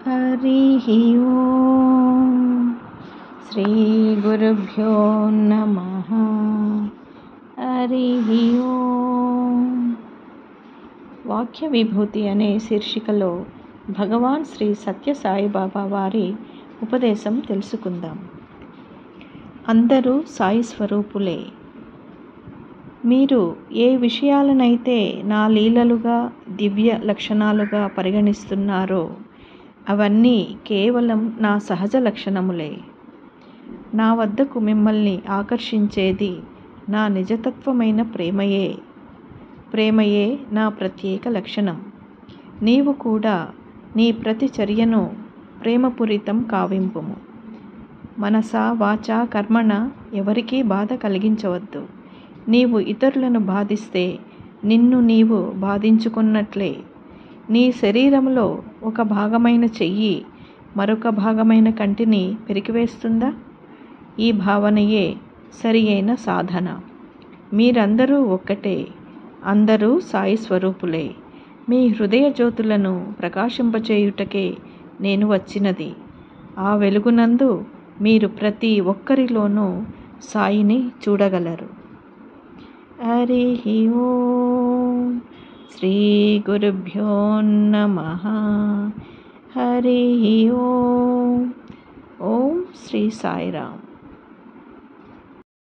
హరి ఓం. శ్రీ గురుభ్యో నమః. హరి ఓం. వాక్య విభూతి అనే శీర్షికలో భగవాన్ శ్రీ సత్య సాయిబాబా వారి ఉపదేశం తెలుసుకుందాం. అందరూ సాయి స్వరూపులే. మీరు ఏ విషయాలనైతే నా లీలలుగా, దివ్య లక్షణాలుగా పరిగణిస్తున్నారో అవన్నీ కేవలం నా సహజ లక్షణములే. నా వద్దకు మిమ్మల్ని ఆకర్షించేది నా నిజతత్వమైన ప్రేమయే. ప్రేమయే నా ప్రత్యేక లక్షణం. నీవు కూడా నీ ప్రతి చర్యను ప్రేమపూరితం కావింపుము. మనసా వాచా కర్మణ ఎవరికీ బాధ కలిగించవద్దు. నీవు ఇతరులను బాధిస్తే నిన్ను నీవు బాధించుకున్నట్లే. నీ శరీరంలో ఒక భాగమైన చెయ్యి మరొక భాగమైన కంటిని పెరికివేస్తుందా? ఈ భావనయే సరి అయిన సాధన. మీరందరూ ఒక్కటే. అందరూ సాయి స్వరూపులే. మీ హృదయ జ్యోతులను ప్రకాశింపచేయుటకే నేను వచ్చినది. ఆ వెలుగునందు మీరు ప్రతి ఒక్కరిలోనూ సాయిని చూడగలరు. హరి ఓం. శ్రీ గురుభ్యో నమః. హరి ఓం. ఓం శ్రీ సాయిరామ్.